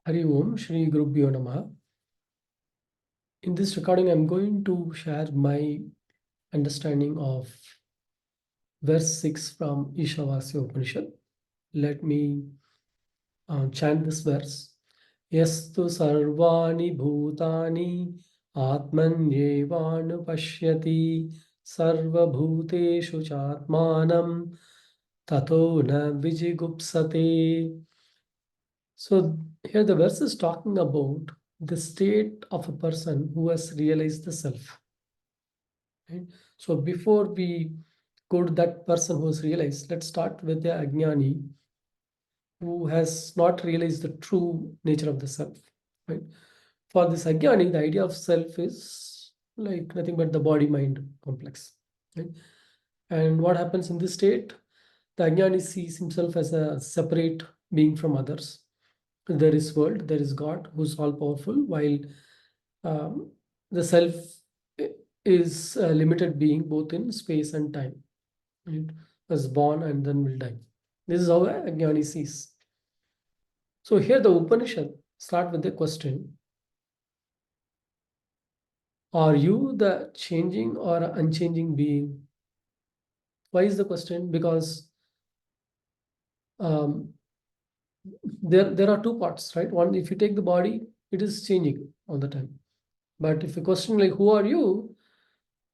Hari Om Shri Gurubhyo Namaha. In this recording, I'm going to share my understanding of verse 6 from Ishavasya Upanishad. Let me chant this verse. Yastu sarvani bhutani atmanyevanu pashyati sarva bhuteshu chatmanam tato na vijigupsate. So here the verse is talking about the state of a person who has realized the self. Right? So before we go to that person who has realized, let's start with the Ajnani who has not realized the true nature of the self. Right? For this Ajnani, the idea of self is like nothing but the body-mind complex. Right? And what happens in this state? The Ajnani sees himself as a separate being from others. There is world, there is God who's all powerful, while the self is a limited being both in space and time. Right? Was born and then will die. This is how Ajnani sees. So here the Upanishad start with the question: are you the changing or unchanging being? Why is the question? Because there are two parts, right? One, if you take the body, it is changing all the time. But if you question like, who are you?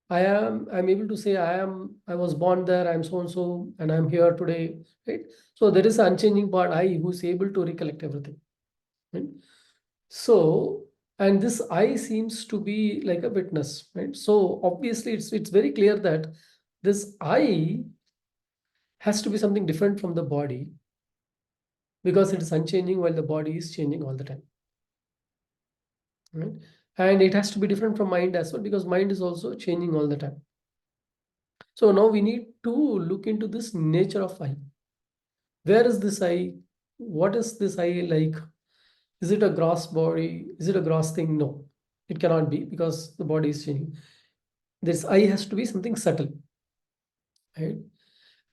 I'm able to say I was born there, I'm so and so, and I'm here today, right? So there is an unchanging part, I, who's able to recollect everything, right? So, and this I seems to be like a witness, right? So obviously it's very clear that this I has to be something different from the body because it is unchanging while the body is changing all the time, right? And it has to be different from mind as well because mind is also changing all the time. So now we need to look into this nature of I. Where is this I? What is this I like? Is it a gross body? Is it a gross thing? No, it cannot be because the body is changing. This I has to be something subtle, right?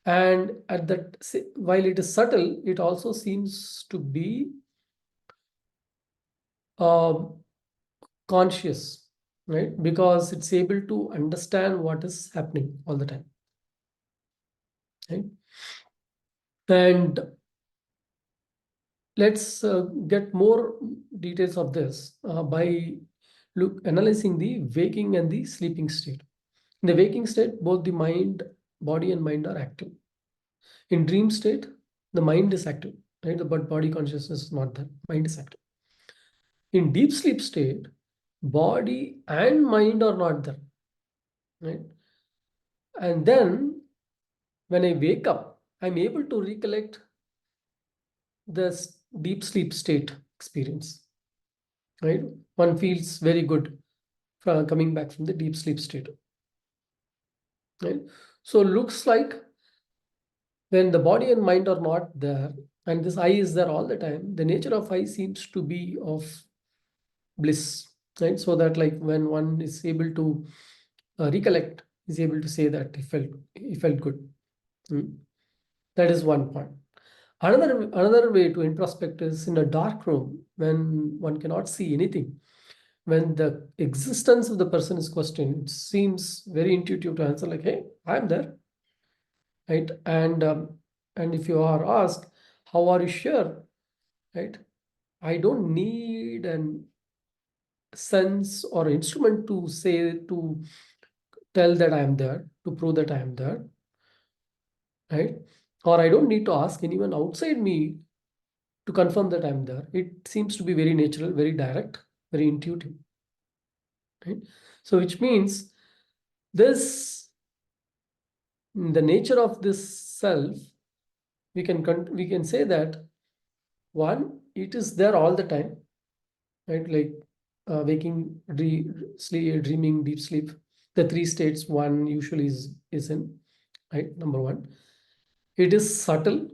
And at that, while it is subtle, it also seems to be um, conscious, right? Because it's able to understand what is happening all the time, right? And let's get more details of this by analyzing the waking and the sleeping state. In the waking state, both the body and mind are active. In dream state, the mind is active, right? But body consciousness is not there. Mind is active. In deep sleep state, body and mind are not there, right? And then when I wake up, I'm able to recollect this deep sleep state experience, right? One feels very good from coming back from the deep sleep state, right? So looks like when the body and mind are not there and this I is there all the time, the nature of I seems to be of bliss, right? So that like when one is able to recollect, is able to say that he felt good. That is one point. Another way to introspect is in a dark room when one cannot see anything. When the existence of the person is questioned, it seems very intuitive to answer like, "Hey, I'm there," right? And if you are asked, "How are you sure?" Right? I don't need an sense or instrument to say to tell that I am there, to prove that I am there, right? Or I don't need to ask anyone outside me to confirm that I'm there. It seems to be very natural, very direct, very intuitive, right? So which means this, the nature of this self, we can say that one, it is there all the time, right? Like waking, sleep, dreaming, deep sleep. The three states one usually is in, right? Number one, it is subtle.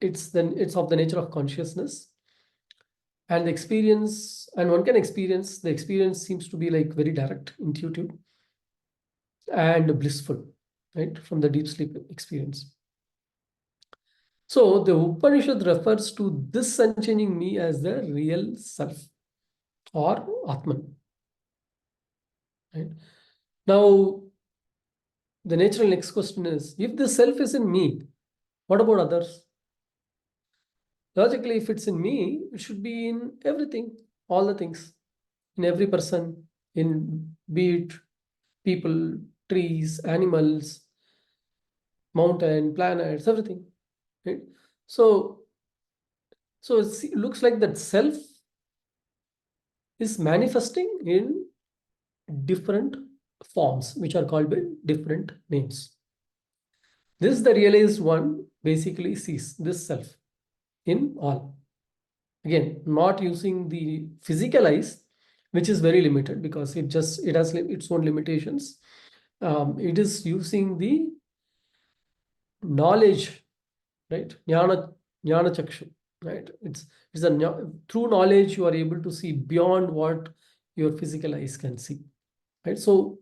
It's of the nature of consciousness, and the experience, and one can experience the experience seems to be like very direct, intuitive, and blissful, right? From the deep sleep experience. So the Upanishad refers to this unchanging me as the real self or Atman. Right? Now, the natural next question is, if the self is in me, what about others? Logically, if it's in me, it should be in everything, all the things, in every person, in be it people, trees, animals, mountain, planets, everything. Right? So, so it looks like that self is manifesting in different forms, which are called by different names. This the realized one basically sees this self in all. Again, not using the physical eyes, which is very limited because it has its own limitations. It is using the knowledge, right? Jnana chakshu, right? It's through knowledge you are able to see beyond what your physical eyes can see, right? So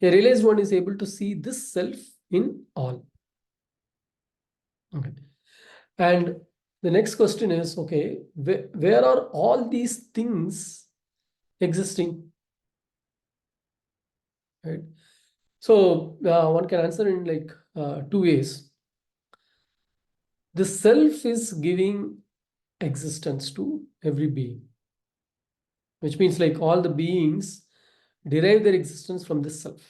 a realized one is able to see this self in all. Okay. And the next question is, okay, where are all these things existing? Right. So one can answer in like two ways. The self is giving existence to every being, which means like all the beings derive their existence from this self.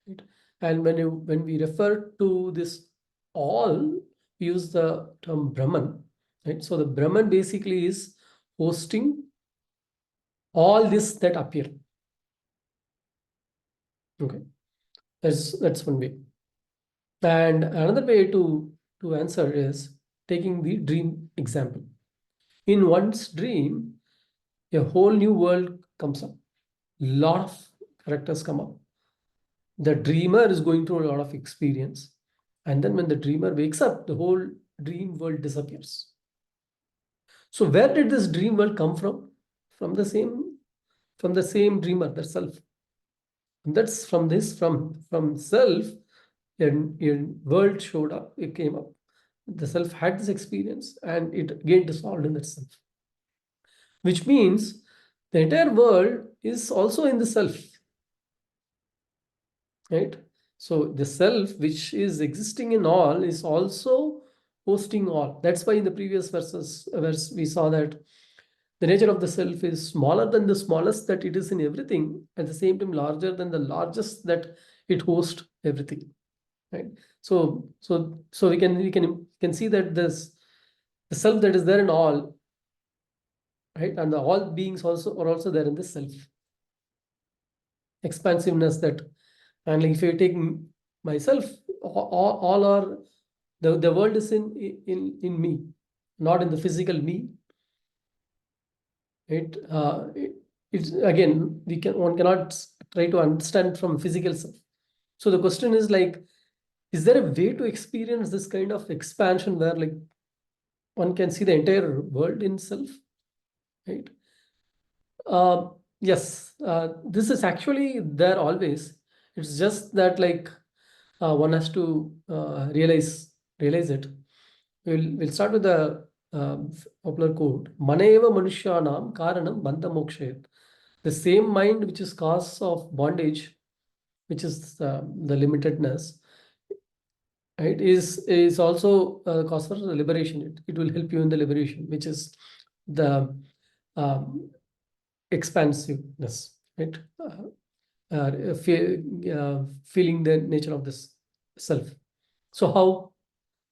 Right? And when we refer to this all, we use the term Brahman. Right? So the Brahman basically is hosting all this that appear. Okay, that's one way. And another way to answer is taking the dream example. In one's dream, a whole new world comes up. Lot of characters come up. The dreamer is going through a lot of experience, and then when the dreamer wakes up, the whole dream world disappears. So where did this dream world come from? From the same dreamer, the self. And that's from self, your world showed up, it came up. The self had this experience and it again dissolved in itself, which means the entire world is also in the self, right? So the self, which is existing in all, is also hosting all. That's why in the previous verse we saw that the nature of the self is smaller than the smallest that it is in everything, at the same time larger than the largest that it hosts everything. Right? So we can see that this the self that is there in all, right, and the all beings also are also there in this self expansiveness. That, and like if you take myself, all are the world is in me, not in the physical me. It's again, one cannot try to understand from physical self. So the question is like, is there a way to experience this kind of expansion where like one can see the entire world in self, right? Yes, this is actually there always. It's just that like one has to realize it. We'll start with the popular quote: "Maneva manushyanam karanam bandha mokshayat." The same mind which is cause of bondage, which is the limitedness, right, is also cause for the liberation. It will help you in the liberation, which is the um, expansiveness, right? Feeling the nature of this self. So how?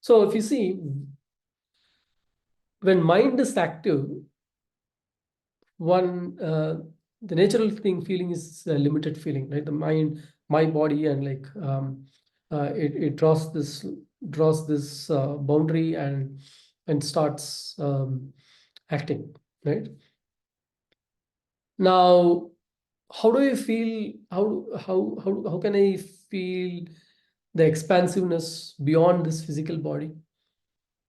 So if you see, when mind is active, one the natural feeling is a limited feeling, right? The mind, my body, and like it draws this boundary and starts acting, right? Now, how do I feel? How can I feel the expansiveness beyond this physical body?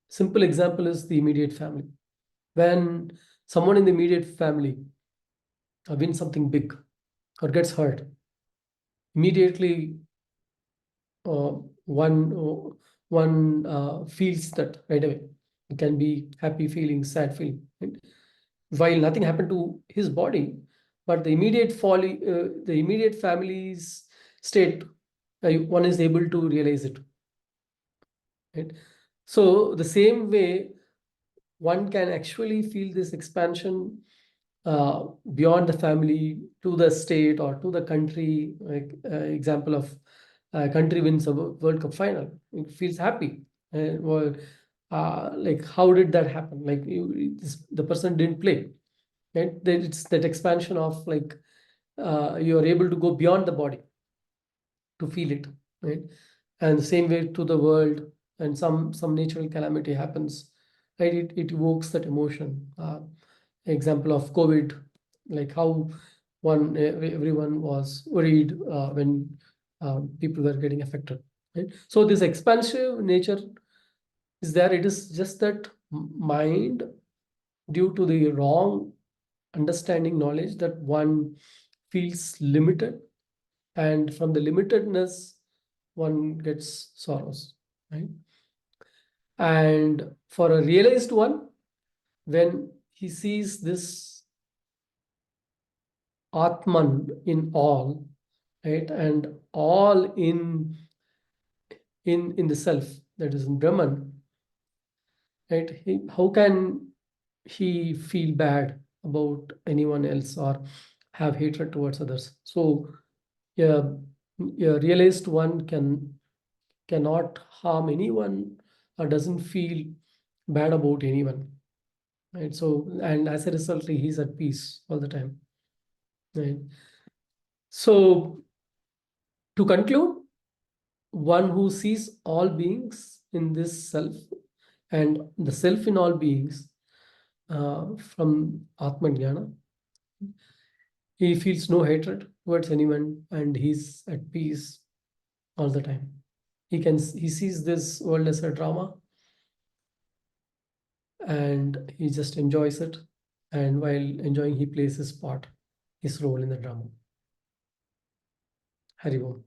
Simple example is the immediate family. When someone in the immediate family wins something big or gets hurt, immediately uh, one feels that right away. It can be happy feeling, sad feeling, right? While nothing happened to his body, but the the immediate family's state, one is able to realize it, right? So the same way, one can actually feel this expansion beyond the family to the state or to the country. Like example of country wins a World Cup final, it feels happy. And well, like how did that happen? Like the person didn't play, right? It's that expansion of like you are able to go beyond the body to feel it, right? And the same way to the world, and some natural calamity happens, right? It evokes that emotion. Example of COVID, like how everyone was worried when people were getting affected, right? So this expansive nature is there. It is just that mind, due to the wrong understanding knowledge, that one feels limited, and from the limitedness one gets sorrows, right? And for a realized one, when he sees this atman in all, right, and all in the self, that is in Brahman, right? How can he feel bad about anyone else or have hatred towards others? So yeah, a realized one cannot harm anyone or doesn't feel bad about anyone, right? So, and as a result, he's at peace all the time, right? So to conclude, one who sees all beings in this self and the self in all beings, from Atmajyana, he feels no hatred towards anyone and he's at peace all the time. He sees this world as a drama and he just enjoys it. And while enjoying, he plays his part, his role in the drama. Hari Om.